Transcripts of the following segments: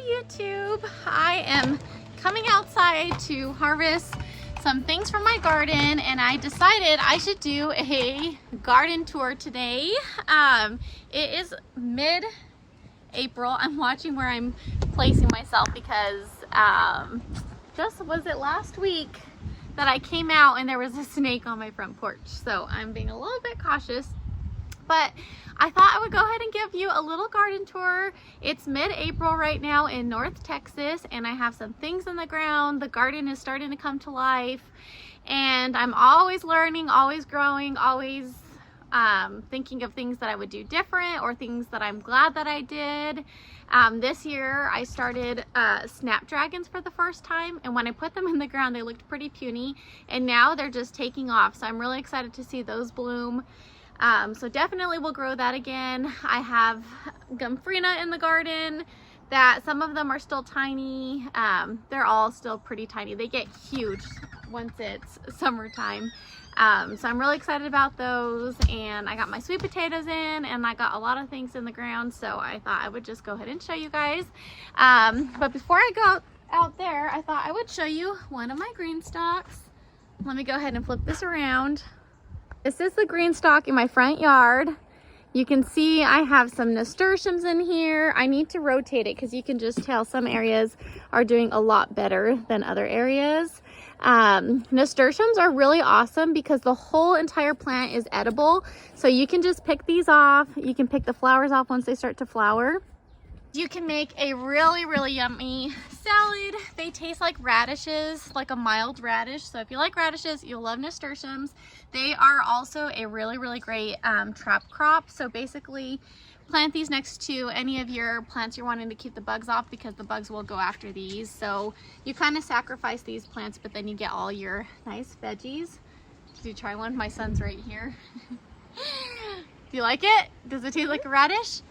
YouTube. I am coming outside to harvest some things from my garden, and I decided I should do a garden tour today. It is mid-April. I'm watching where I'm placing myself because just was it last week that I came out and there was a snake on my front porch, so I'm being a little bit cautious. But I thought I would go ahead and give you a little garden tour. It's mid-April right now in North Texas, and I have some things in the ground. The garden is starting to come to life, and I'm always learning, always growing, always thinking of things that I would do different or things that I'm glad that I did. This year I started snapdragons for the first time, and when I put them in the ground they looked pretty puny, and now they're just taking off, so I'm really excited to see those bloom. So definitely we'll grow that again. I have gomphrena in the garden that some of them are still tiny. They're all still pretty tiny. They get huge once it's summertime. So I'm really excited about those, and I got my sweet potatoes in, and I got a lot of things in the ground, so I thought I would just go ahead and show you guys. But before I go out there, I thought I would show you one of my green stalks. Let me go ahead and flip this around. This is the green stalk in my front yard. You can see I have some nasturtiums in here. I need to rotate it because you can just tell some areas are doing a lot better than other areas. Nasturtiums are really awesome because the whole entire plant is edible. So you can just pick these off. You can pick the flowers off once they start to flower. You can make a really yummy salad. They taste like radishes, like a mild radish. So if you like radishes, you'll love nasturtiums. They are also a really great trap crop. So basically plant these next to any of your plants you're wanting to keep the bugs off, because the bugs will go after these. So you kind of sacrifice these plants, but then you get all your nice veggies. Did you try one? My son's right here. Do you like it? Does it taste like a radish?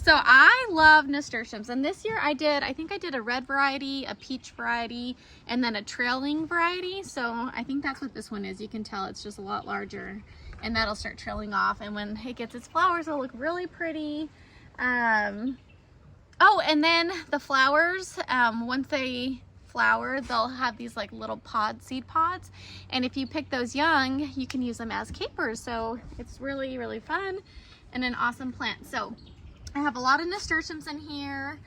So I love nasturtiums, and this year I think I did a red variety, a peach variety, and then a trailing variety. So I think that's what this one is. You can tell it's just a lot larger, and that'll start trailing off, and when it gets its flowers it'll look really pretty. Oh, and then the flowers, once they flower, they'll have these like little seed pods, and if you pick those young, you can use them as capers. So it's really fun and an awesome plant. So I have a lot of nasturtiums in here,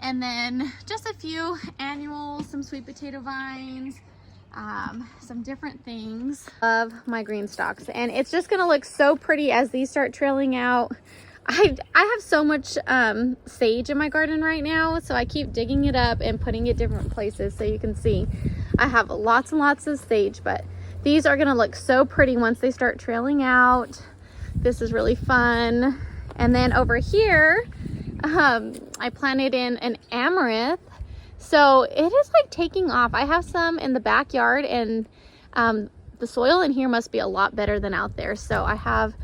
and then just a few annuals, some sweet potato vines, some different things. Love my green stalks, and it's just gonna look so pretty as these start trailing out. I have so much sage in my garden right now, so I keep digging it up and putting it different places. So you can see I have lots and lots of sage, but these are gonna look so pretty once they start trailing out. This is really fun. And then over here I planted in an amaranth, so it is like taking off. I have some in the backyard, and the soil in here must be a lot better than out there. So I have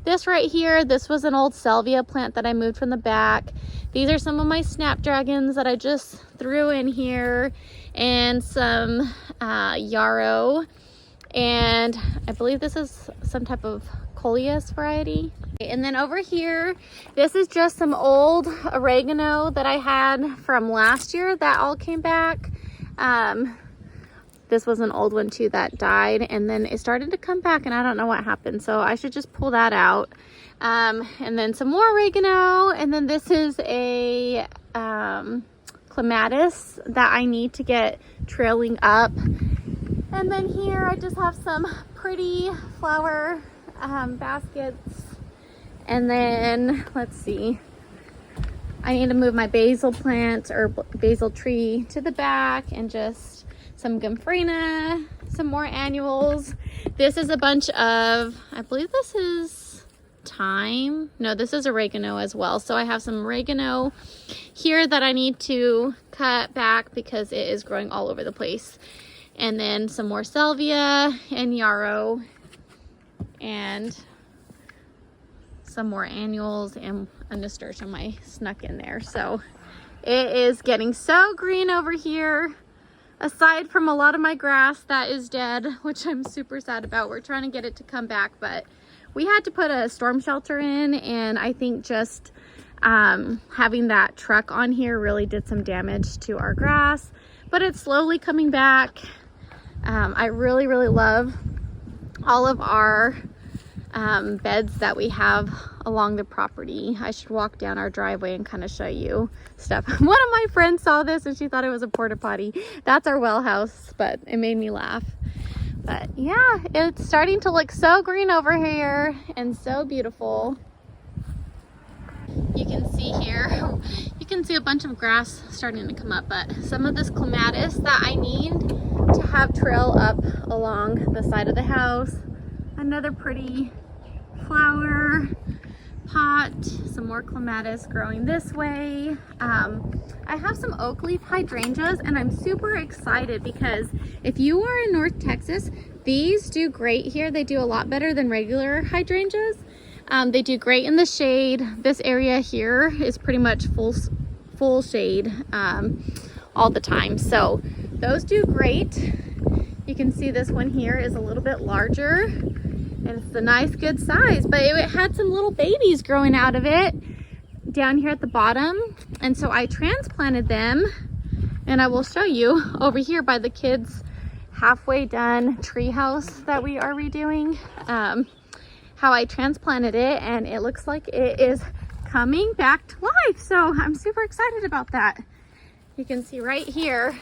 this right here. This was an old salvia plant that I moved from the back. These are some of my snapdragons that I just threw in here, and some yarrow, and I believe this is some type of coleus variety. And then over here, this is just some old oregano that I had from last year that all came back. This was an old one too that died, and then it started to come back, and I don't know what happened, so I should just pull that out. And then some more oregano, and then this is a clematis that I need to get trailing up. And then here I just have some pretty flower baskets, and then let's see, I need to move my basil plant or basil tree to the back, and just some gomphrena, some more annuals. This is a bunch of, I believe this is thyme. No, this is oregano as well. So I have some oregano here that I need to cut back because it is growing all over the place. And then some more salvia and yarrow, and some more annuals, and a nasturtium I snuck in there. So it is getting so green over here. Aside from a lot of my grass that is dead, which I'm super sad about. We're trying to get it to come back, but we had to put a storm shelter in, and I think just Having that truck on here really did some damage to our grass, but it's slowly coming back. I really love all of our beds that we have along the property. I should walk down our driveway and kind of show you stuff. One of my friends saw this and she thought it was a porta potty. That's our well house, but it made me laugh. But yeah, it's starting to look so green over here and so beautiful. You can see here, you can see a bunch of grass starting to come up, but some of this clematis that I need to have trail up along the side of the house. Another pretty flower pot, some more clematis growing this way. I have some oak leaf hydrangeas and I'm super excited because if you are in North Texas, these do great here. They do a lot better than regular hydrangeas. They do great in the shade. This area here is pretty much full shade all the time. So those do great. You can see this one here is a little bit larger and it's a nice good size, but it had some little babies growing out of it down here at the bottom. And so I transplanted them and I will show you over here by the kids' halfway done tree house that we are redoing, how I transplanted it, and it looks like it is coming back to life. So I'm super excited about that. You can see right here,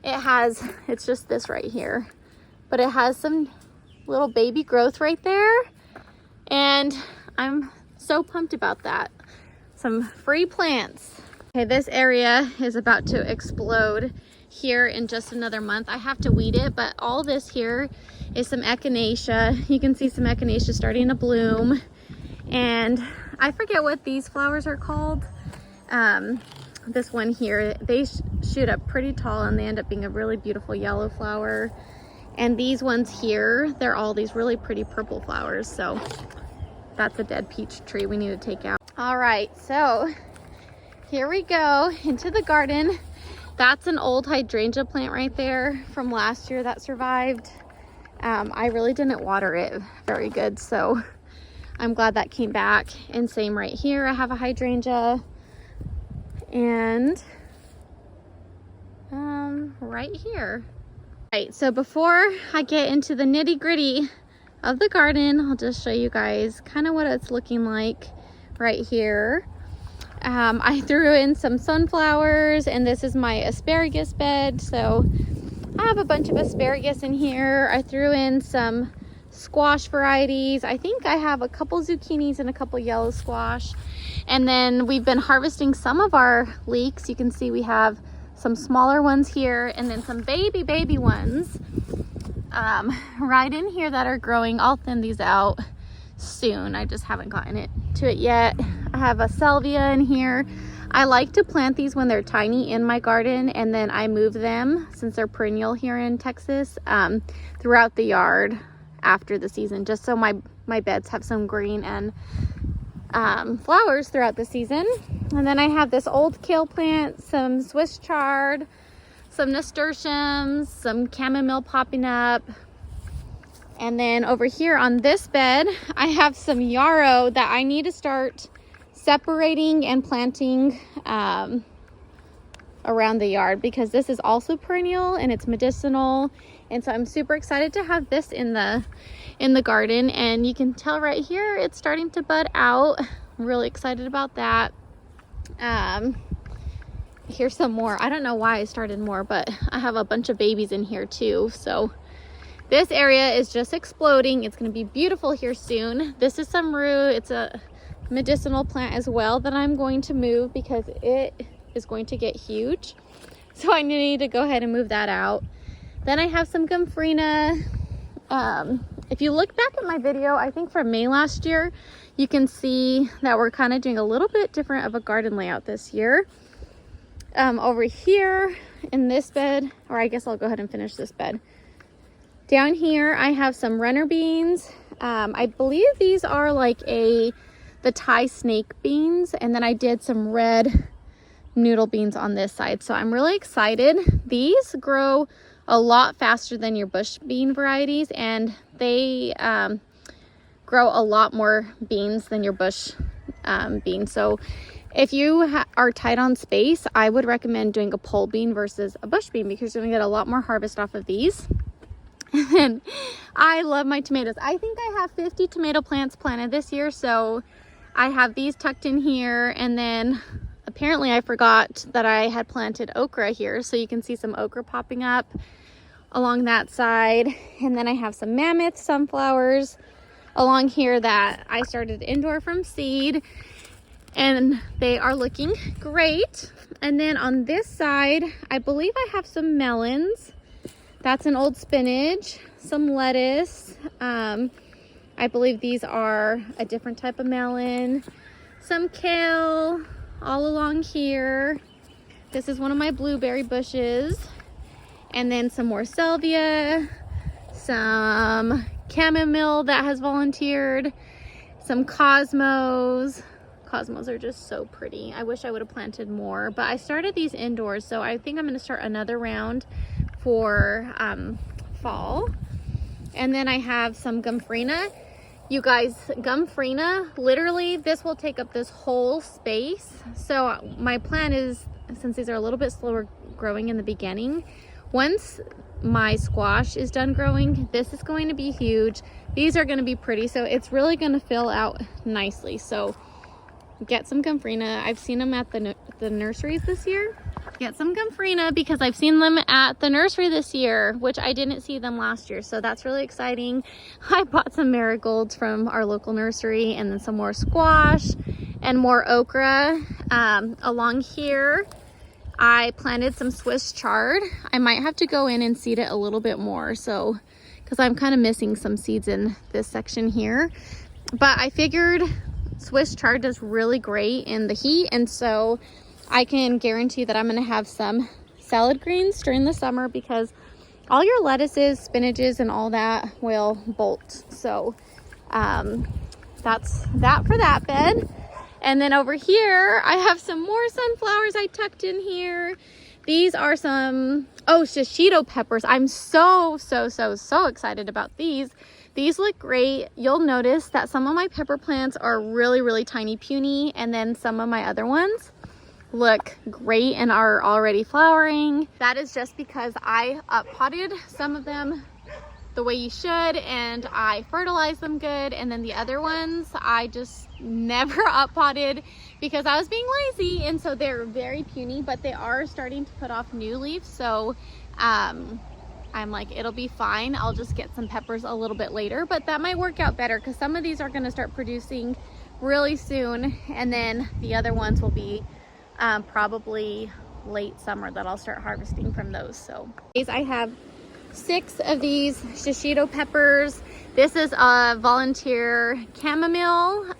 it's just this right here, but it has some little baby growth right there. And I'm so pumped about that. Some free plants. Okay, this area is about to explode here in just another month. I have to weed it, but all this here is some echinacea. You can see some echinacea starting to bloom. And I forget what these flowers are called. This one here, they shoot up pretty tall and they end up being a really beautiful yellow flower. And these ones here, they're all these really pretty purple flowers. So that's a dead peach tree we need to take out. All right, so here we go into the garden. That's an old hydrangea plant right there from last year that survived. I really didn't water it very good, so I'm glad that came back. And same right here, I have a hydrangea. And right here. Right, so before I get into the nitty-gritty of the garden, I'll just show you guys kind of what it's looking like right here. I threw in some sunflowers, and this is my asparagus bed. So I have a bunch of asparagus in here. I threw in some squash varieties. I think I have a couple zucchinis and a couple yellow squash. And then we've been harvesting some of our leeks. You can see we have some smaller ones here and then some baby ones right in here that are growing. I'll thin these out soon. I just haven't gotten to it yet. I have a salvia in here. I like to plant these when they're tiny in my garden, and then I move them, since they're perennial here in Texas, throughout the yard after the season, just so my beds have some green and flowers throughout the season. And then I have this old kale plant, some Swiss chard, some nasturtiums, some chamomile popping up. And then over here on this bed, I have some yarrow that I need to start separating and planting around the yard, because this is also perennial and it's medicinal. And so I'm super excited to have this in the garden. And you can tell right here it's starting to bud out. I'm really excited about that. Here's some more. I don't know why I started more, but I have a bunch of babies in here too. So this area is just exploding. It's going to be beautiful here soon. This is some rue. It's a medicinal plant as well that I'm going to move because it is going to get huge. So I need to go ahead and move that out. Then I have some gomphrena. If you look back at my video, I think from May last year, you can see that we're kind of doing a little bit different of a garden layout this year. Over here in this bed, or I guess I'll go ahead and finish this bed. Down here, I have some runner beans. I believe these are like the Thai snake beans. And then I did some red noodle beans on this side. So I'm really excited. These grow a lot faster than your bush bean varieties, and they grow a lot more beans than your bush beans. So If you are tight on space, I would recommend doing a pole bean versus a bush bean because you're gonna get a lot more harvest off of these. And I love my tomatoes. I think I have 50 tomato plants planted this year, so I have these tucked in here, and then apparently I forgot that I had planted okra here, so you can see some okra popping up along that side. And then I have some mammoth sunflowers along here that I started indoor from seed, and they are looking great. And then on this side, I believe I have some melons. That's an old spinach, some lettuce. I believe these are a different type of melon. Some kale all along here. This is one of my blueberry bushes. And then some more salvia, some chamomile that has volunteered, some cosmos. Cosmos are just so pretty. I wish I would have planted more, but I started these indoors, so I think I'm going to start another round for fall. And then I have some gomphrena. You guys, gomphrena, literally this will take up this whole space. So my plan is, since these are a little bit slower growing in the beginning, once my squash is done growing, this is going to be huge. These are going to be pretty, so it's really going to fill out nicely. So get some gomphrena. I've seen them at the nurseries this year. Get some gomphrena because I've seen them at the nursery this year, which I didn't see them last year, so that's really exciting. I bought some marigolds from our local nursery, and then some more squash and more okra. Along here I planted some Swiss chard. I might have to go in and seed it a little bit more, so because I'm kind of missing some seeds in this section here, but I figured Swiss chard does really great in the heat, and so I can guarantee that I'm going to have some salad greens during the summer because all your lettuces, spinaches, and all that will bolt. So that's that for that bed. And then over here, I have some more sunflowers I tucked in here. These are some, shishito peppers. I'm so excited about these. These look great. You'll notice that some of my pepper plants are really tiny, puny, and then some of my other ones look great and are already flowering. That is just because I potted some of them the way you should, and I fertilized them good, and then the other ones I just never potted because I was being lazy, and so they're very puny, but they are starting to put off new leaves. So I'm like, it'll be fine. I'll just get some peppers a little bit later, but that might work out better because some of these are going to start producing really soon, and then the other ones will be probably late summer that I'll start harvesting from those. So I have 6 of these shishito peppers. This is a volunteer chamomile.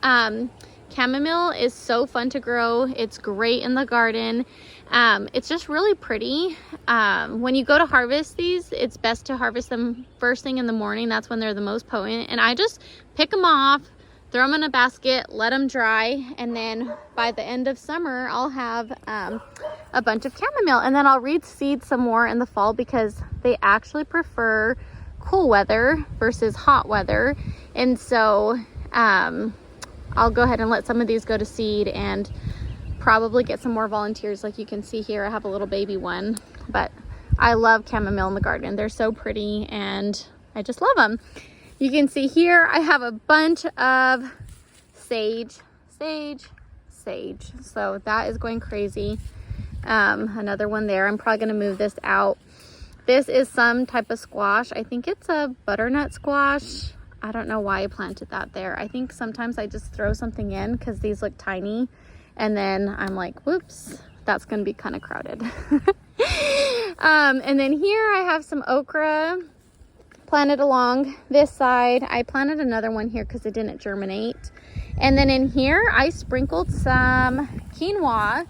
Chamomile is so fun to grow. It's great in the garden. It's just really pretty. When you go to harvest these, it's best to harvest them first thing in the morning. That's when they're the most potent. And I just pick them off, throw them in a basket, let them dry, and then by the end of summer, I'll have a bunch of chamomile. And then I'll reseed some more in the fall because they actually prefer cool weather versus hot weather. And so I'll go ahead and let some of these go to seed and probably get some more volunteers. Like you can see here, I have a little baby one, but I love chamomile in the garden. They're so pretty and I just love them. You can see here, I have a bunch of sage. So that is going crazy. Another one there. I'm probably going to move this out. This is some type of squash. I think it's a butternut squash. I don't know why I planted that there. I think sometimes I just throw something in because these look tiny. And then I'm like, whoops, that's going to be kind of crowded. And then here I have some okra planted along this side. I planted another one here because it didn't germinate. And then in here I sprinkled some quinoa,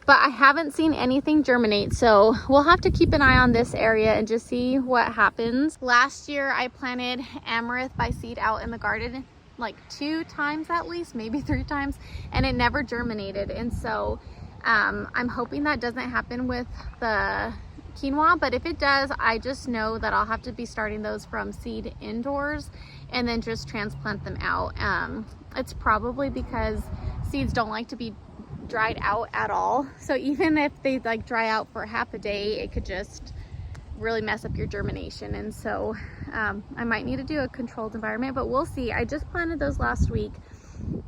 but I haven't seen anything germinate, so we'll have to keep an eye on this area and just see what happens. Last year I planted amaranth by seed out in the garden like 2 times at least, maybe 3 times, and it never germinated. And so I'm hoping that doesn't happen with the quinoa, but if it does, I just know that I'll have to be starting those from seed indoors and then just transplant them out. It's probably because seeds don't like to be dried out at all. So even if they like dry out for half a day, it could just really mess up your germination. And so I might need to do a controlled environment, but we'll see. I just planted those last week,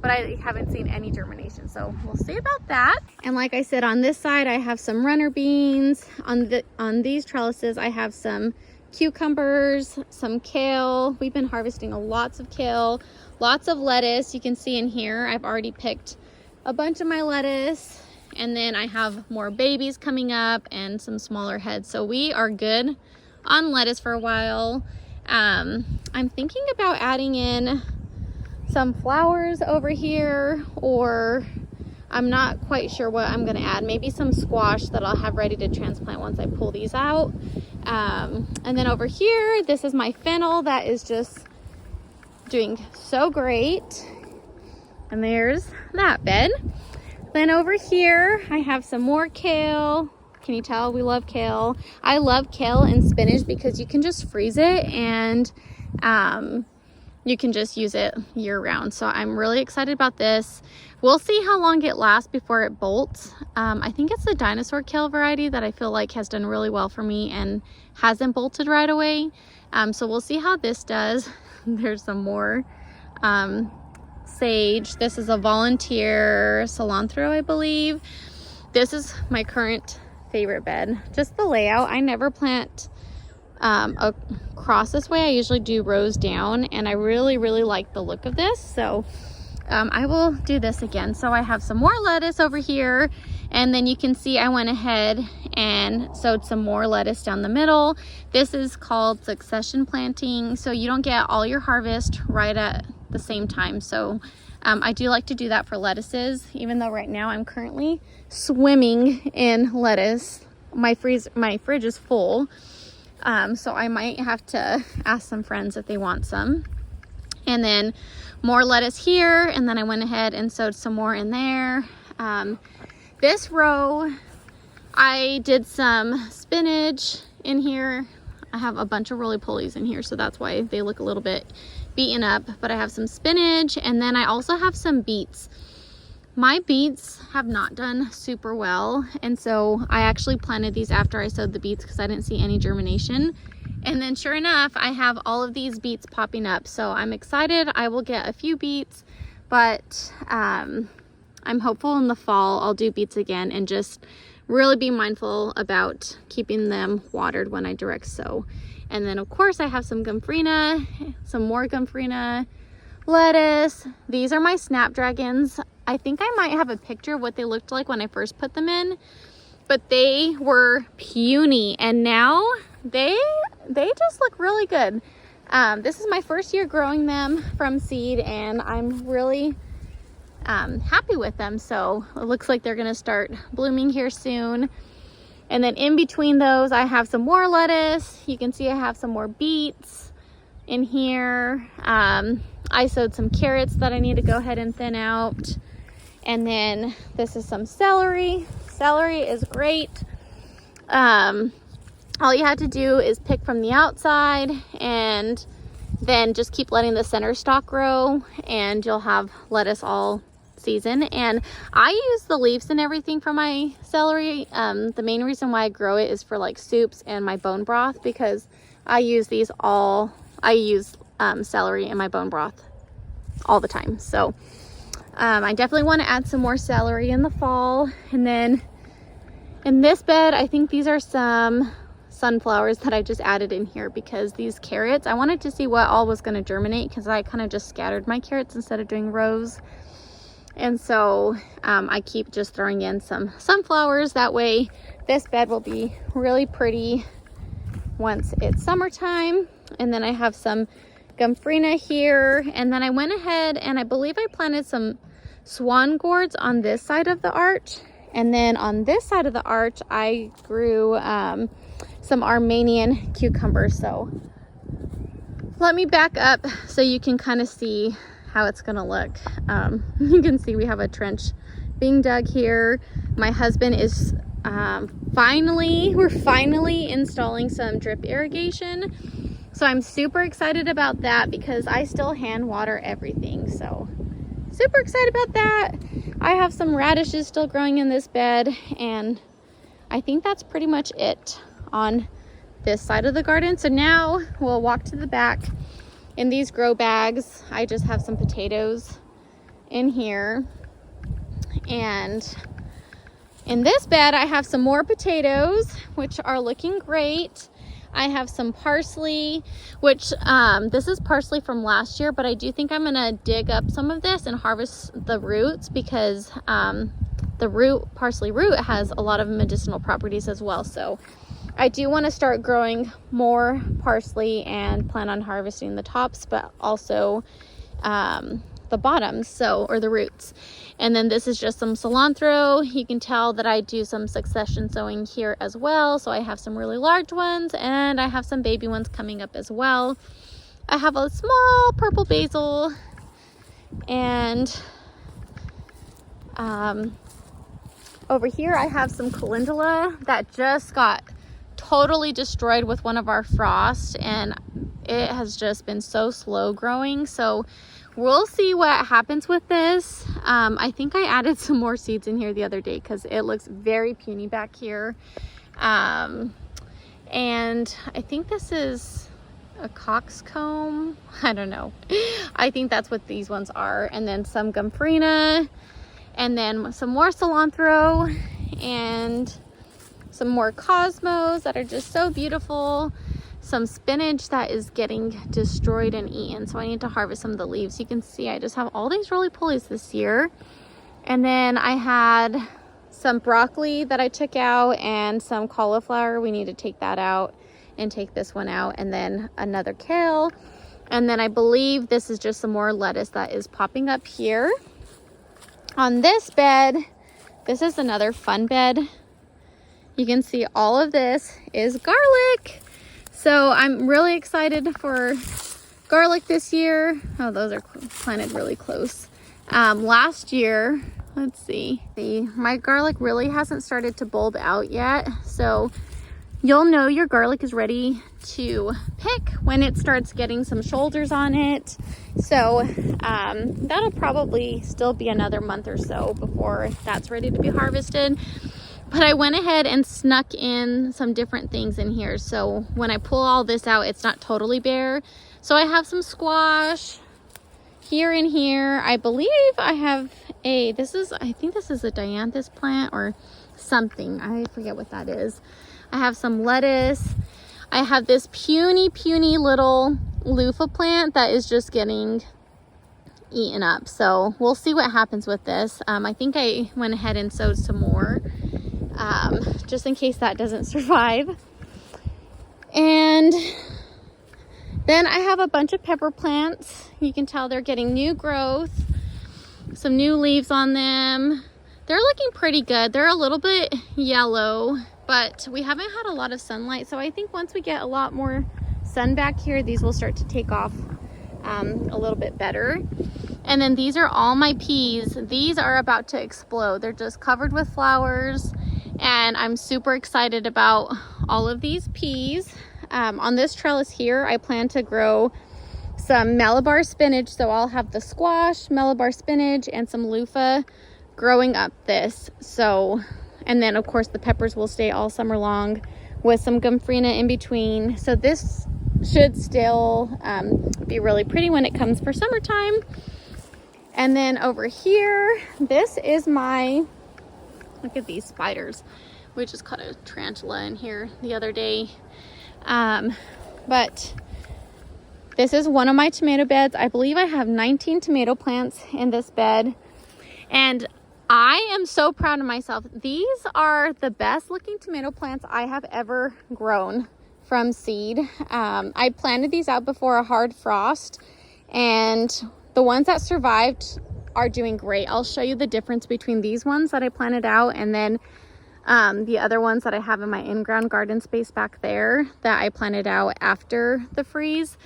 but I haven't seen any germination, so we'll see about that. And like I said, on this side I have some runner beans. On these trellises I have some cucumbers, some kale. We've been harvesting lots of kale, lots of lettuce. You can see in here I've already picked a bunch of my lettuce, and then I have more babies coming up and some smaller heads. So we are good on lettuce for a while. I'm thinking about adding in some flowers over here, or I'm not quite sure what I'm gonna add. Maybe some squash that I'll have ready to transplant once I pull these out. And then over here, this is my fennel that is just doing so great. And there's that bed. Then over here, I have some more kale. Can you tell we love kale? I love kale and spinach because you can just freeze it and you can just use it year round. So I'm really excited about this. We'll see how long it lasts before it bolts. I think it's the dinosaur kale variety that I feel like has done really well for me and hasn't bolted right away. So we'll see how this does. There's some more sage. This is a volunteer cilantro, I believe. This is my current favorite bed. Just the layout. I never plant across this way. I usually do rows down, and I really like the look of this. So I will do this again. So I have some more lettuce over here, and then you can see I went ahead and sowed some more lettuce down the middle. This is called succession planting, so you don't get all your harvest right at the same time. So I do like to do that for lettuces, even though right now I'm currently swimming in lettuce. My fridge is full. So I might have to ask some friends if they want some. And then more lettuce here, and then I went ahead and sowed some more in there. This row, I did some spinach in here. I have a bunch of roly-polies in here, so that's why they look a little bit beaten up, but I have some spinach, and then I also have some beets. My beets have not done super well, and so I actually planted these after I sowed the beets because I didn't see any germination. And then sure enough, I have all of these beets popping up, so I'm excited. I will get a few beets, but I'm hopeful in the fall I'll do beets again and just really be mindful about keeping them watered when I direct sow. And then of course I have some gomphrena, some more gomphrena, lettuce. These are my snapdragons. I think I might have a picture of what they looked like when I first put them in, but they were puny, and now they just look really good. This is my first year growing them from seed, and I'm really happy with them. So it looks like they're gonna start blooming here soon. And then in between those, I have some more lettuce. You can see I have some more beets in here. I sowed some carrots that I need to go ahead and thin out. And then this is some celery. Celery is great. All you have to do is pick from the outside and then just keep letting the center stalk grow, and you'll have lettuce all season. And I use the leaves and everything for my celery. The main reason why I grow it is for like soups and my bone broth, because I use celery in my bone broth all the time. So I definitely want to add some more celery in the fall. And then in this bed, I think these are some sunflowers that I just added in here because these carrots, I wanted to see what all was going to germinate, because I kind of just scattered my carrots instead of doing rows. And so I keep just throwing in some sunflowers. That way this bed will be really pretty once it's summertime. And then I have some gomphrena here. And then I went ahead and I believe I planted some swan gourds on this side of the arch. And then on this side of the arch, I grew some Armenian cucumbers. So let me back up so you can kind of see how it's gonna look. You can see we have a trench being dug here. My husband is we're finally installing some drip irrigation. So I'm super excited about that because I still hand water everything. So super excited about that. I have some radishes still growing in this bed, and I think that's pretty much it on this side of the garden. So now we'll walk to the back. In these grow bags, I just have some potatoes in here, and in this bed I have some more potatoes, which are looking great. I have some parsley, which this is parsley from last year, but I do think I'm gonna dig up some of this and harvest the roots, because the parsley root has a lot of medicinal properties as well. So I do want to start growing more parsley and plan on harvesting the tops, but also the bottoms, or the roots. And then this is just some cilantro. You can tell that I do some succession sowing here as well. So I have some really large ones, and I have some baby ones coming up as well. I have a small purple basil, and over here I have some calendula that just got totally destroyed with one of our frosts, and it has just been so slow growing. So we'll see what happens with this. I think I added some more seeds in here the other day because it looks very puny back here. And I think this is a coxcomb. I don't know. I think that's what these ones are. And then some gomphrena, and then some more cilantro, and some more cosmos that are just so beautiful. Some spinach that is getting destroyed and eaten, so I need to harvest some of the leaves. You can see I just have all these roly-polies this year. And then I had some broccoli that I took out, and some cauliflower. We need to take that out and take this one out, and then another kale. And then I believe this is just some more lettuce that is popping up here. On this bed, this is another fun bed. You can see all of this is garlic. So I'm really excited for garlic this year. Oh, those are planted really close. Last year, let's see, my garlic really hasn't started to bulb out yet. So you'll know your garlic is ready to pick when it starts getting some shoulders on it. So that'll probably still be another month or so before that's ready to be harvested. But I went ahead and snuck in some different things in here. So when I pull all this out, it's not totally bare. So I have some squash here and here. I believe I have I think this is a dianthus plant or something. I forget what that is. I have some lettuce. I have this puny little loofah plant that is just getting eaten up. So we'll see what happens with this. I think I went ahead and sowed some more. Just in case that doesn't survive. And then I have a bunch of pepper plants. You can tell they're getting new growth, some new leaves on them. They're looking pretty good. They're a little bit yellow, but we haven't had a lot of sunlight. So I think once we get a lot more sun back here, these will start to take off a little bit better. And then these are all my peas. These are about to explode. They're just covered with flowers. And I'm super excited about all of these peas. On this trellis here, I plan to grow some Malabar spinach. So I'll have the squash, Malabar spinach, and some loofah growing up this. So, and then of course the peppers will stay all summer long with some gomphrena in between. So this should still be really pretty when it comes for summertime. And then over here, this is my, look at these spiders. We just caught a tarantula in here the other day. But this is one of my tomato beds. I believe I have 19 tomato plants in this bed. And I am so proud of myself. These are the best looking tomato plants I have ever grown from seed. I planted these out before a hard frost, and the ones that survived are doing great. I'll show you the difference between these ones that I planted out and then the other ones that I have in my in-ground garden space back there that I planted out after the freeze.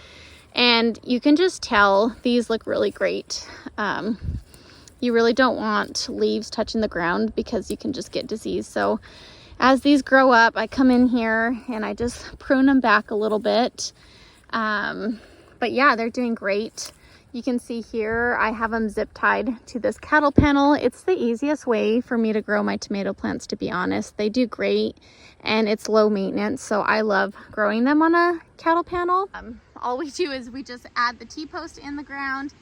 And you can just tell these look really great. You really don't want leaves touching the ground because you can just get disease. So as these grow up, I come in here and I just prune them back a little bit. But yeah, they're doing great. You can see here I have them zip tied to this cattle panel. It's the easiest way for me to grow my tomato plants, to be honest. They do great and it's low maintenance, so I love growing them on a cattle panel. All we do is we just add the T-post in the ground,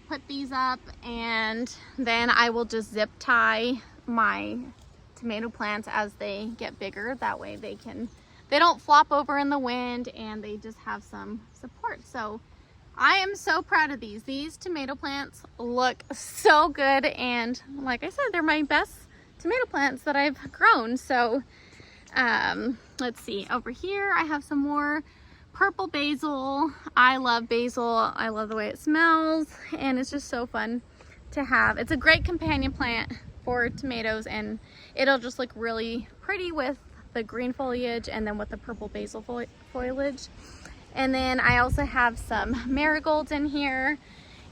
put these up, and then I will just zip tie my tomato plants as they get bigger. That way they don't flop over in the wind and they just have some support. So I am so proud of these. These tomato plants look so good, and like I said, they're my best tomato plants that I've grown. So let's see, over here I have some more purple basil. I love basil. I love the way it smells, and it's just so fun to have. It's a great companion plant for tomatoes, and it'll just look really pretty with the green foliage and then with the purple basil foliage. And then I also have some marigolds in here,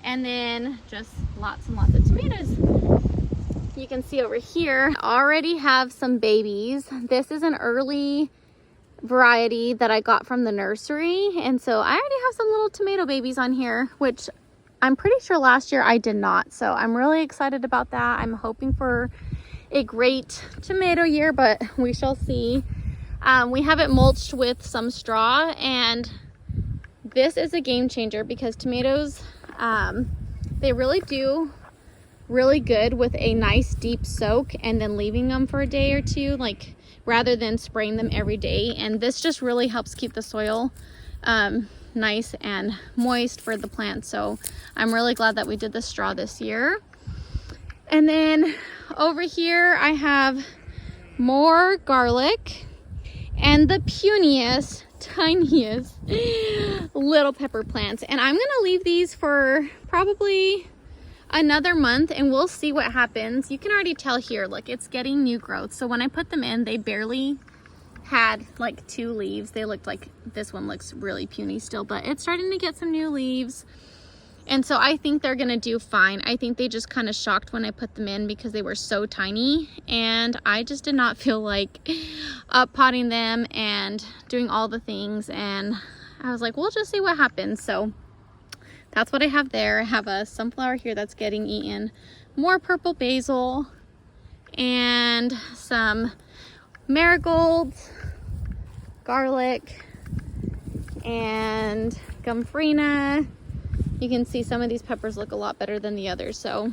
and then just lots and lots of tomatoes. You can see over here, I already have some babies. This is an early variety that I got from the nursery, and so I already have some little tomato babies on here, which I'm pretty sure last year I did not. So I'm really excited about that. I'm hoping for a great tomato year, but we shall see. We have it mulched with some straw, and this is a game changer because tomatoes, they really do really good with a nice deep soak and then leaving them for a day or two, like rather than spraying them every day. And this just really helps keep the soil nice and moist for the plants. So I'm really glad that we did the straw this year. And then over here I have more garlic and the puniest, tiniest little pepper plants, and I'm gonna leave these for probably another month and we'll see what happens. You can already tell here, look, it's getting new growth. So when I put them in, they barely had like 2 leaves. They looked like, this one looks really puny still, but it's starting to get some new leaves. And so I think they're gonna do fine. I think they just kind of shocked when I put them in because they were so tiny, and I just did not feel like potting them and doing all the things. And I was like, we'll just see what happens. So that's what I have there. I have a sunflower here that's getting eaten, more purple basil, and some marigolds, garlic, and gomphrena. You can see some of these peppers look a lot better than the others. So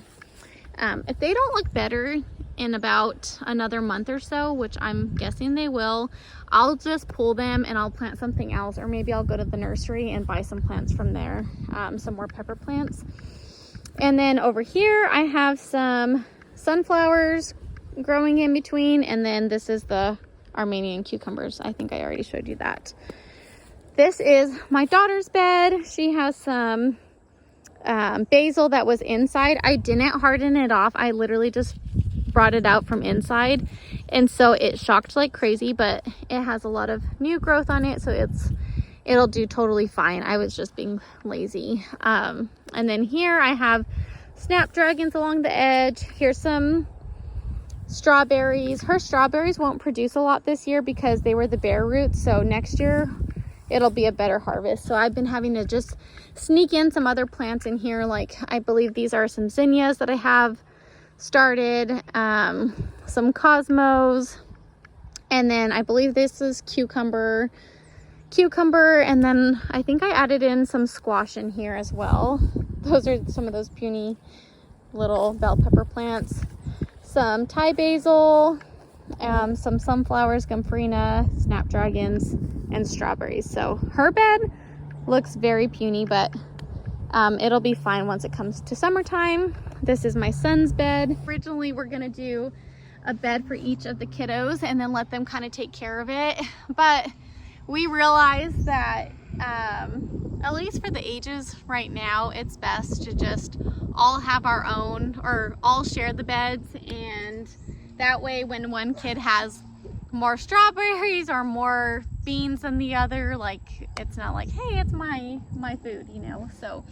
if they don't look better in about another month or so, which I'm guessing they will, I'll just pull them and I'll plant something else, or maybe I'll go to the nursery and buy some plants from there, some more pepper plants. And then over here I have some sunflowers growing in between, and then this is the Armenian cucumbers. I think I already showed you that. This is my daughter's bed. She has some basil that was inside. I didn't harden it off. I literally just brought it out from inside, and so it shocked like crazy, but it has a lot of new growth on it, so it'll do totally fine. I was just being lazy. And then here I have snapdragons along the edge. Here's some strawberries. Her strawberries won't produce a lot this year because they were the bare roots, so next year it'll be a better harvest. So I've been having to just sneak in some other plants in here, like I believe these are some zinnias that I have started, some cosmos, and then I believe this is cucumber, and then I think I added in some squash in here as well. Those are some of those puny little bell pepper plants, some Thai basil, some sunflowers, gomphrena, snapdragons, and strawberries. So her bed looks very puny, but it'll be fine once it comes to summertime. This is my son's bed. Originally we're gonna do a bed for each of the kiddos and then let them kind of take care of it, but we realized that at least for the ages right now, it's best to just all have our own, or all share the beds, and that way when one kid has more strawberries or more beans than the other, like it's not like, hey, it's my food, you know. So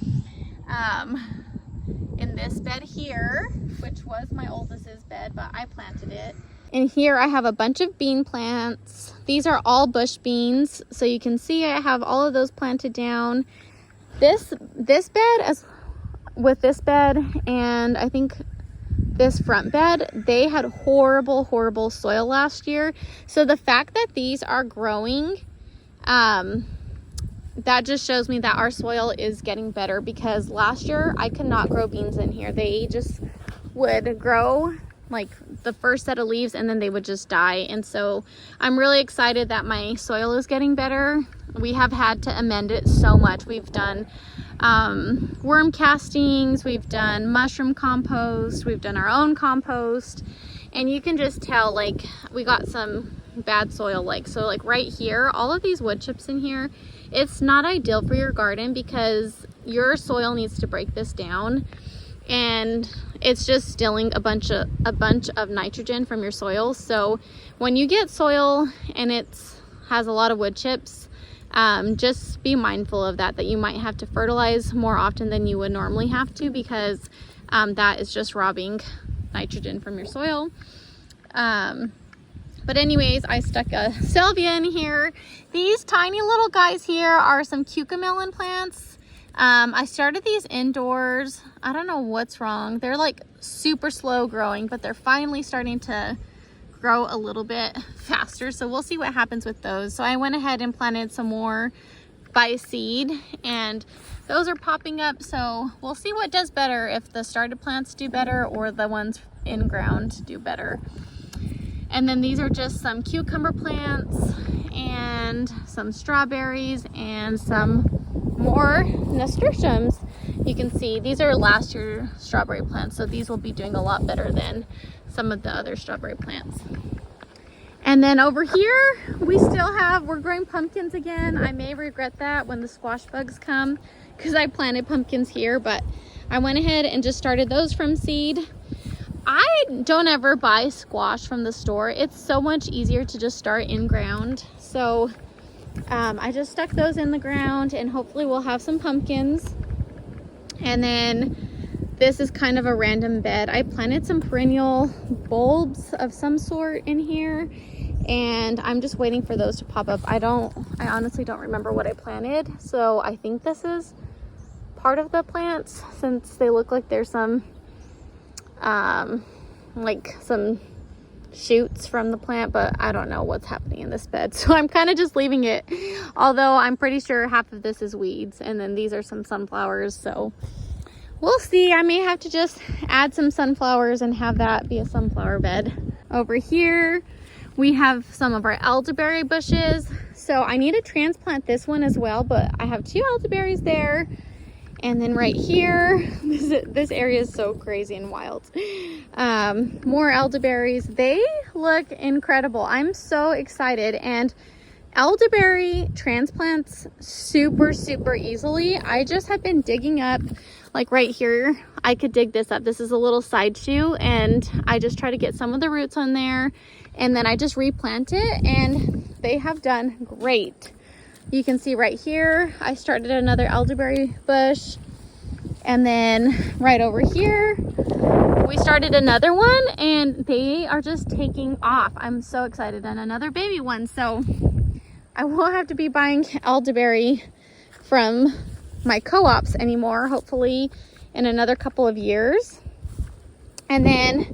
in this bed here, which was my oldest's bed, but I planted it. In here I have a bunch of bean plants. These are all bush beans, so you can see I have all of those planted down. This bed, as with this bed and I think this front bed, they had horrible soil last year. So the fact that these are growing, that just shows me that our soil is getting better, because last year I could not grow beans in here. They just would grow like the first set of leaves and then they would just die. And so I'm really excited that my soil is getting better. We have had to amend it so much. We've done worm castings, we've done mushroom compost, we've done our own compost, and you can just tell like we got some bad soil. Like, so like right here, all of these wood chips in here, it's not ideal for your garden because your soil needs to break this down, and it's just stealing a bunch of nitrogen from your soil. So when you get soil and it's has a lot of wood chips, just be mindful of that you might have to fertilize more often than you would normally have to, because that is just robbing nitrogen from your soil. But anyways, I stuck a salvia in here. These tiny little guys here are some cucamelon plants. I started these indoors. I don't know what's wrong. They're like super slow growing, but they're finally starting to grow a little bit faster. So we'll see what happens with those. So I went ahead and planted some more by seed, and those are popping up. So we'll see what does better, if the started plants do better or the ones in ground do better. And then these are just some cucumber plants and some strawberries and some more nasturtiums. You can see these are last year's strawberry plants, so these will be doing a lot better than some of the other strawberry plants. And then over here we're growing pumpkins again. I may regret that when the squash bugs come, because I planted pumpkins here, but I went ahead and just started those from seed. I don't ever buy squash from the store. It's so much easier to just start in ground. So I just stuck those in the ground, and hopefully we'll have some pumpkins. And then this is kind of a random bed. I planted some perennial bulbs of some sort in here, and I'm just waiting for those to pop up. I honestly don't remember what I planted. So I think this is part of the plants, since they look like there's some some shoots from the plant, but I don't know what's happening in this bed, so I'm kind of just leaving it, although I'm pretty sure half of this is weeds, and then these are some sunflowers, so we'll see. I may have to just add some sunflowers and have that be a sunflower bed. Over here we have some of our elderberry bushes, so I need to transplant this one as well, but I have 2 elderberries there. And then right here, this area is so crazy and wild. More elderberries. They look incredible. I'm so excited. And elderberry transplants super easily. I just have been digging up, like right here, I could dig this up. This is a little side shoe, and I just try to get some of the roots on there, and then I just replant it, and they have done great. You can see right here, I started another elderberry bush. And then right over here, we started another one, and they are just taking off. I'm so excited. And another baby one. So I won't have to be buying elderberry from my co-ops anymore, hopefully in another couple of years. And then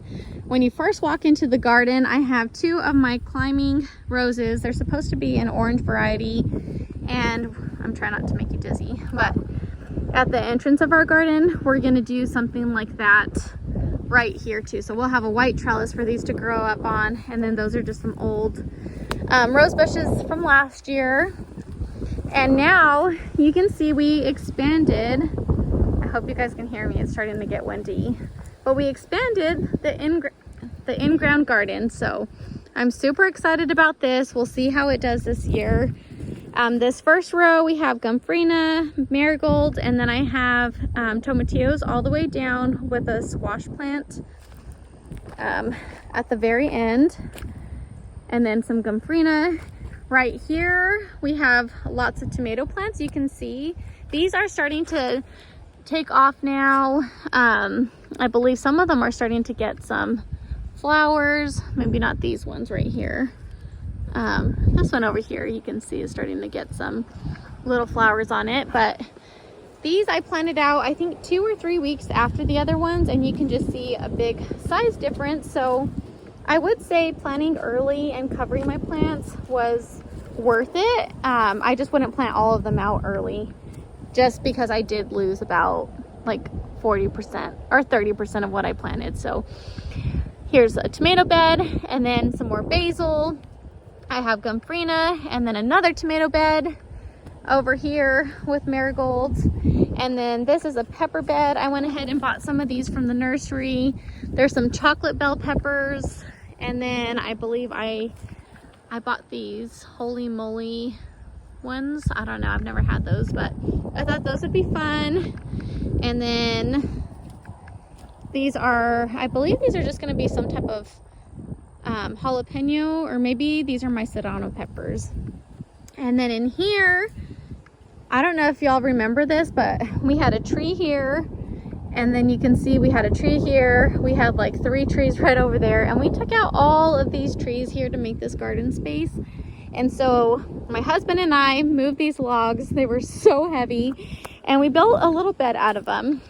when you first walk into the garden, I have 2 of my climbing roses. They're supposed to be an orange variety, and I'm trying not to make you dizzy, but at the entrance of our garden, we're gonna do something like that right here too. So we'll have a white trellis for these to grow up on, and then those are just some old rose bushes from last year. And now you can see we expanded. I hope you guys can hear me. It's starting to get windy, but we expanded the in-ground garden. So I'm super excited about this. We'll see how it does this year. This first row we have gomphrena, marigold, and then I have tomatillos all the way down with a squash plant at the very end, and then some gomphrena. Right here we have lots of tomato plants. You can see these are starting to take off now. I believe some of them are starting to get some flowers, maybe not these ones right here. This one over here you can see is starting to get some little flowers on it, but These I planted out, I think 2 or 3 weeks after the other ones, and you can just see a big size difference. So I would say planting early and covering my plants was worth it. I just wouldn't plant all of them out early, just because I did lose about like 40% or 30% of what I planted. So here's a tomato bed, and then some more basil. I have gomphrena, and then another tomato bed over here with marigolds. And then this is a pepper bed. I went ahead and bought some of these from the nursery. There's some chocolate bell peppers. And then I believe I bought these holy moly ones. I don't know, I've never had those, but I thought those would be fun. And then these are, I believe these are just gonna be some type of jalapeno, or maybe these are my serrano peppers. And then in here, I don't know if y'all remember this, but we had a tree here, and then you can see we had a tree here. We had like 3 trees right over there, and we took out all of these trees here to make this garden space. And so my husband and I moved these logs. They were so heavy, and we built a little bed out of them.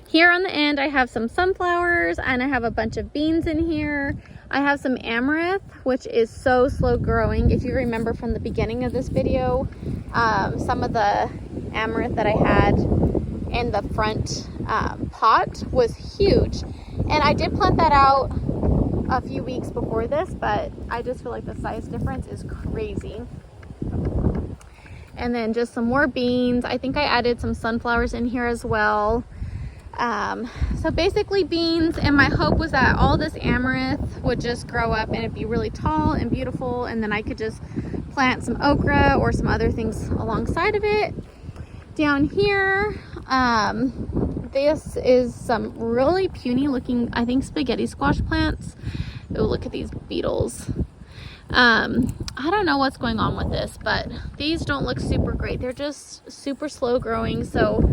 Here on the end, I have some sunflowers, and I have a bunch of beans in here. I have some amaranth, which is so slow growing. If you remember from the beginning of this video, some of the amaranth that I had in the front pot was huge. And I did plant that out a few weeks before this, but I just feel like the size difference is crazy. And then just some more beans. I think I added some sunflowers in here as well. So basically beans, and my hope was that all this amaranth would just grow up and it'd be really tall and beautiful, and then I could just plant some okra or some other things alongside of it. Down here, this is some really puny looking, I think, spaghetti squash plants. Oh, look at these beetles. I don't know what's going on with this, but these don't look super great. They're just super slow growing, so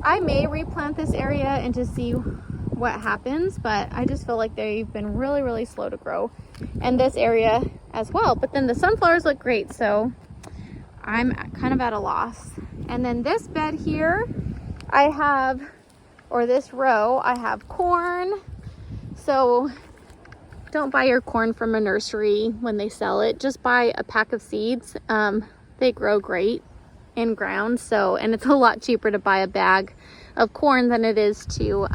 I may replant this area and just see what happens, but I just feel like they've been really, really slow to grow, and this area as well. But then the sunflowers look great, so I'm kind of at a loss. And then this bed here, I have, or this row, I have corn. So don't buy your corn from a nursery when they sell it. Just buy a pack of seeds. They grow great in ground, so, and it's a lot cheaper to buy a bag of corn than it is to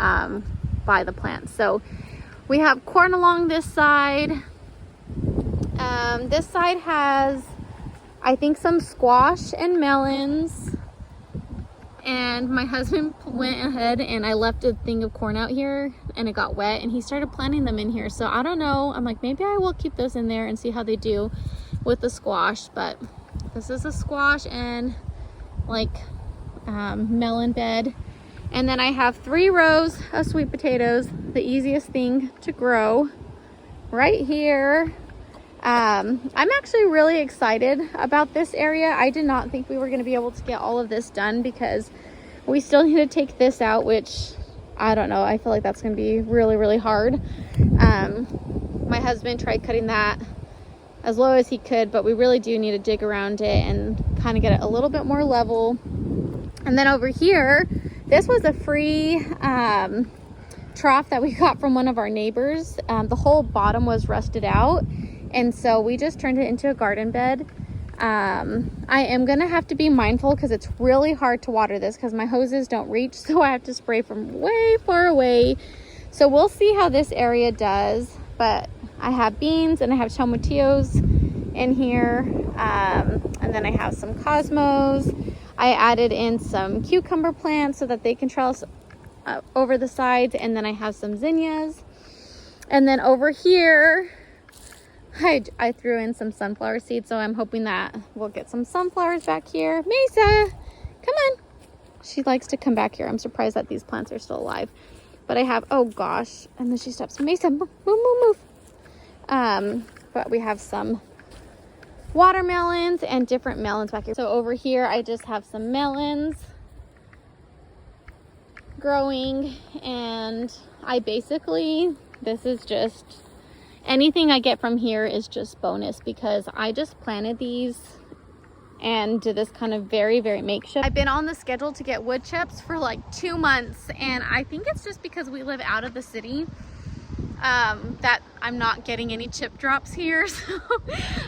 buy the plants. So we have corn along this side. This side has, I think, some squash and melons, and my husband went ahead and I left a thing of corn out here and it got wet, and he started planting them in here. So I don't know, I'm like, maybe I will keep those in there and see how they do with the squash. But this is a squash and like melon bed. And then I have 3 rows of sweet potatoes, the easiest thing to grow right here. I'm actually really excited about this area. I did not think we were going to be able to get all of this done, because we still need to take this out, which I don't know, I feel like that's going to be really, really hard. My husband tried cutting that as low as he could, but we really do need to dig around it and kind of get it a little bit more level. And then over here, this was a free trough that we got from one of our neighbors. The whole bottom was rusted out, and so we just turned it into a garden bed. I am gonna have to be mindful, because it's really hard to water this because my hoses don't reach, so I have to spray from way far away. So we'll see how this area does. But I have beans and I have tomatillos in here, and then I have some cosmos. I added in some cucumber plants so that they can trellis over the sides, and then I have some zinnias. And then over here, I threw in some sunflower seeds, so I'm hoping that we'll get some sunflowers back here. Mesa, come on. She likes to come back here. I'm surprised that these plants are still alive. But I have, oh gosh, and then she steps. Mesa, move, move, move. But we have some watermelons and different melons back here. So over here, I just have some melons growing, and I basically, this is just, anything I get from here is just bonus, because I just planted these and did this kind of very, very makeshift. I've been on the schedule to get wood chips for like 2 months, and I think it's just because we live out of the city that I'm not getting any chip drops here. So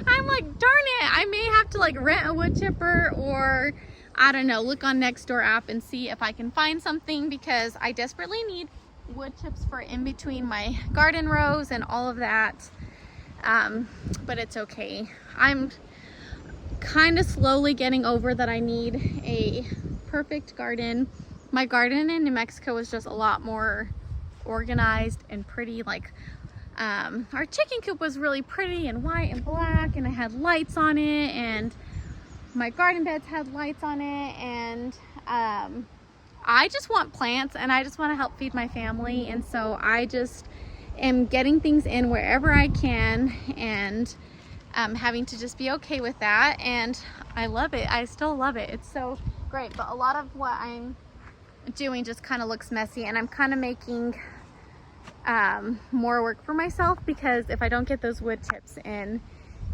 I'm like, darn it, I may have to like rent a wood chipper, or I don't know, look on Nextdoor app and see if I can find something, because I desperately need wood chips for in between my garden rows and all of that. But it's okay. I'm kind of slowly getting over that I need a perfect garden. My garden in New Mexico is just a lot more organized and pretty. Like our chicken coop was really pretty and white and black, and it had lights on it, and my garden beds had lights on it, and I just want plants, and I just want to help feed my family, and so I just am getting things in wherever I can, and having to just be okay with that. And I love it. I still love it. It's so great, but a lot of what I'm doing just kind of looks messy, and I'm kind of making more work for myself, because if I don't get those wood chips in,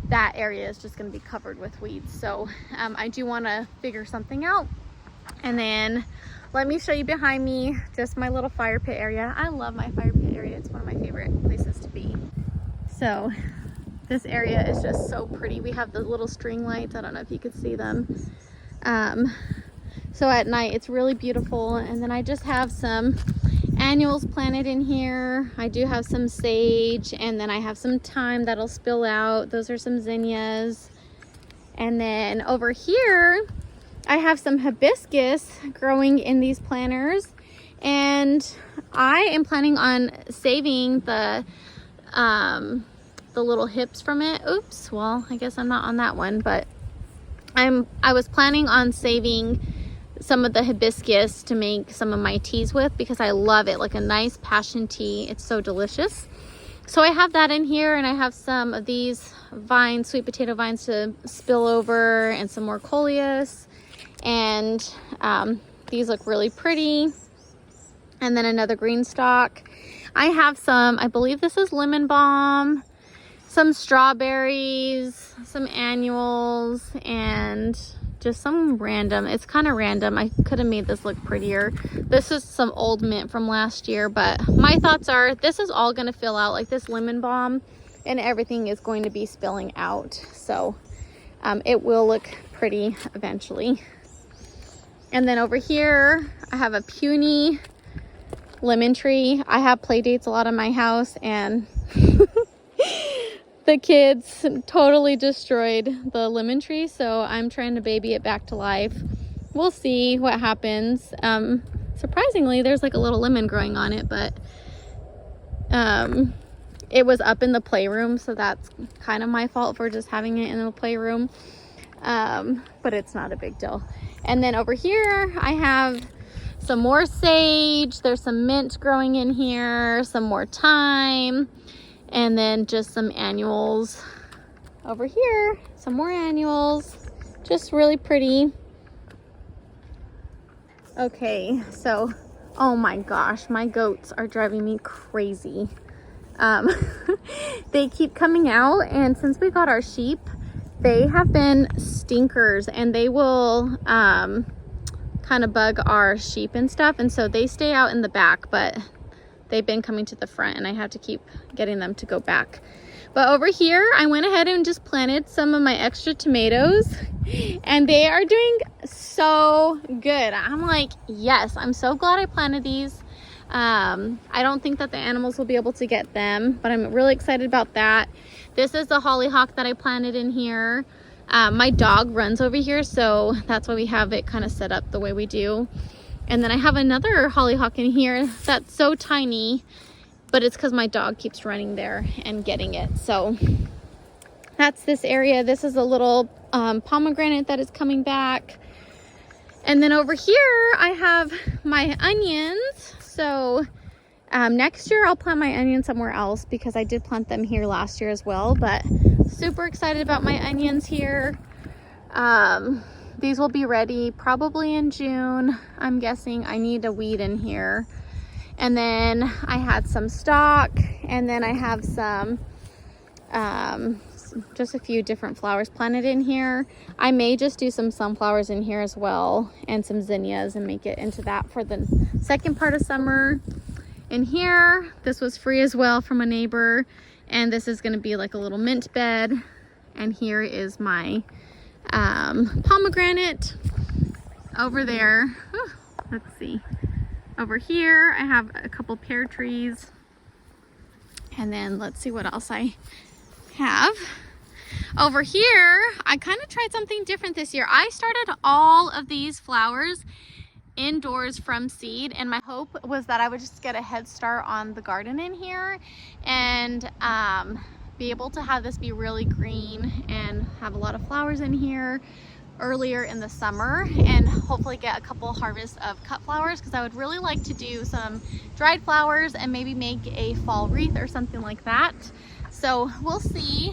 that area is just going to be covered with weeds. So I do want to figure something out. And then let me show you behind me just my little fire pit area. I love my fire pit area. It's one of my favorite places to be. So this area is just so pretty. We have the little string lights. I don't know if you could see them. So at night it's really beautiful. And then I just have some annuals planted in here. I do have some sage, and then I have some thyme that'll spill out. Those are some zinnias. And then over here I have some hibiscus growing in these planters, and I am planning on saving the little hips from it. Oops, well, I guess I'm not on that one, but I was planning on saving some of the hibiscus to make some of my teas with, because I love it, like a nice passion tea. It's so delicious. So I have that in here, and I have some of these vines, sweet potato vines, to spill over, and some more coleus. And these look really pretty. And then another green stalk. I have some, I believe this is lemon balm, some strawberries, some annuals, and just some random, it's kind of random. I could have made this look prettier. This is some old mint from last year, but my thoughts are this is all going to fill out, like this lemon balm, and everything is going to be spilling out. So it will look pretty eventually. And then over here, I have a puny lemon tree. I have play dates a lot in my house, and the kids totally destroyed the lemon tree, so I'm trying to baby it back to life. We'll see what happens. Surprisingly, there's like a little lemon growing on it, but it was up in the playroom, so that's kind of my fault for just having it in the playroom. But it's not a big deal. And then over here, I have some more sage. There's some mint growing in here, some more thyme, and then just some annuals over here. Some more annuals, just really pretty. Okay, so, oh my gosh, my goats are driving me crazy. They keep coming out, and since we got our sheep, they have been stinkers, and they will kind of bug our sheep and stuff, and so they stay out in the back, but they've been coming to the front, and I have to keep getting them to go back. But over here, I went ahead and just planted some of my extra tomatoes, and they are doing so good. I'm like, yes, I'm so glad I planted these. I don't think that the animals will be able to get them, but I'm really excited about that. This is the hollyhock that I planted in here. My dog runs over here, so that's why we have it kind of set up the way we do. And then I have another hollyhock in here that's so tiny, but it's because my dog keeps running there and getting it. So that's this area. This is a little pomegranate that is coming back. And then over here, I have my onions. So next year I'll plant my onions somewhere else, because I did plant them here last year as well, but super excited about my onions here. These will be ready probably in June. I'm guessing. I need a weed in here. And then I had some stock, and then I have some just a few different flowers planted in here. I may just do some sunflowers in here as well, and some zinnias, and make it into that for the second part of summer. In here, this was free as well from a neighbor, and this is going to be like a little mint bed. And here is my pomegranate over there. Whew, let's see. Over here, I have a couple pear trees. And then let's see what else I have. Over here, I kind of tried something different this year. I started all of these flowers indoors from seed, and my hope was that I would just get a head start on the garden in here and be able to have this be really green and have a lot of flowers in here earlier in the summer, and hopefully get a couple harvests of cut flowers, because I would really like to do some dried flowers and maybe make a fall wreath or something like that. So we'll see.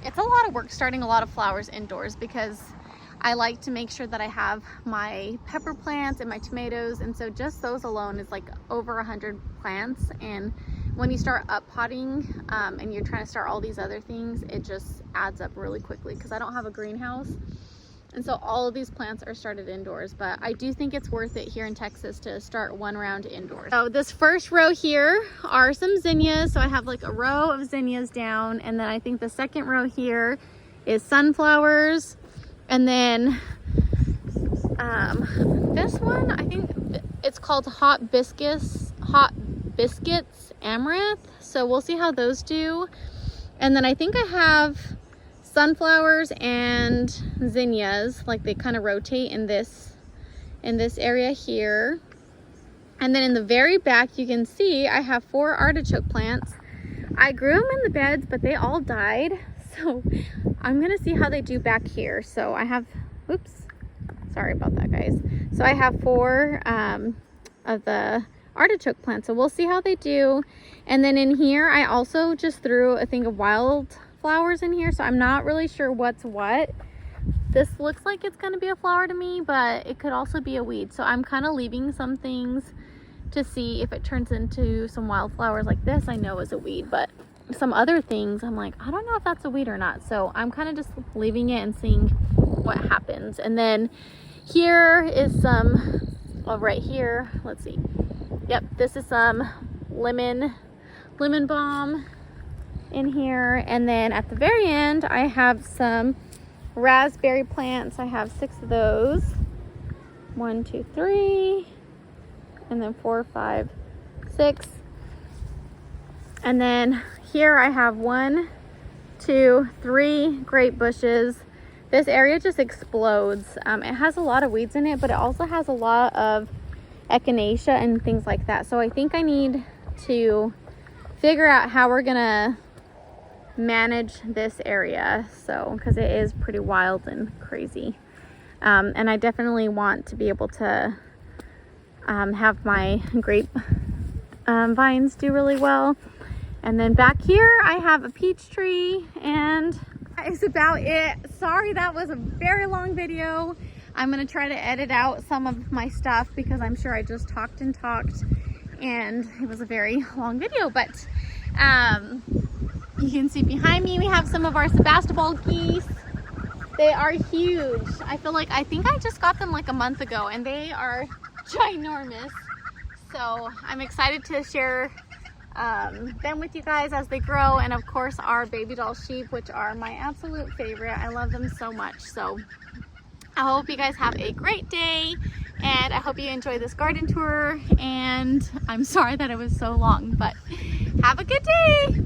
It's a lot of work starting a lot of flowers indoors, because I like to make sure that I have my pepper plants and my tomatoes, and so just those alone is like over 100 plants. And when you start up potting and you're trying to start all these other things, it just adds up really quickly, because I don't have a greenhouse, and so all of these plants are started indoors. But I do think it's worth it here in Texas to start one round indoors. So this first row here are some zinnias, so I have like a row of zinnias down, and then I think the second row here is sunflowers. And then this one, I think it's called Hot Biscuits Amaranth. So we'll see how those do. And then I think I have sunflowers and zinnias, like they kind of rotate in this area here. And then in the very back, you can see I have 4 artichoke plants. I grew them in the beds, but they all died. So I'm gonna see how they do back here. So I have, oops, sorry about that, guys. So I have 4 of the artichoke plants, so we'll see how they do. And then in here, I also just threw a thing of wildflowers in here, so I'm not really sure what's what. This looks like it's gonna be a flower to me, but it could also be a weed. So I'm kind of leaving some things to see if it turns into some wildflowers. Like this, I know is a weed, but some other things I'm like, I don't know if that's a weed or not. So I'm kind of just leaving it and seeing what happens. And then here is some, oh, right here, let's see. Yep, this is some lemon balm in here. And then at the very end, I have some raspberry plants. I have 6 of those. 1, 2, 3, and then 4, 5, 6. And then here I have 1, 2, 3 grape bushes. This area just explodes. It has a lot of weeds in it, but it also has a lot of echinacea and things like that. So I think I need to figure out how we're gonna manage this area. So, because it is pretty wild and crazy. And I definitely want to be able to have my grape vines do really well. And then back here, I have a peach tree, and that is about it. Sorry, that was a very long video. I'm gonna try to edit out some of my stuff, because I'm sure I just talked and it was a very long video. But you can see behind me, we have some of our Sebastopol geese. They are huge. I think I just got them like a month ago, and they are ginormous. So I'm excited to share them with you guys as they grow. And of course our baby doll sheep, which are my absolute favorite. I love them so much. So I hope you guys have a great day, and I hope you enjoy this garden tour. And I'm sorry that it was so long, but have a good day.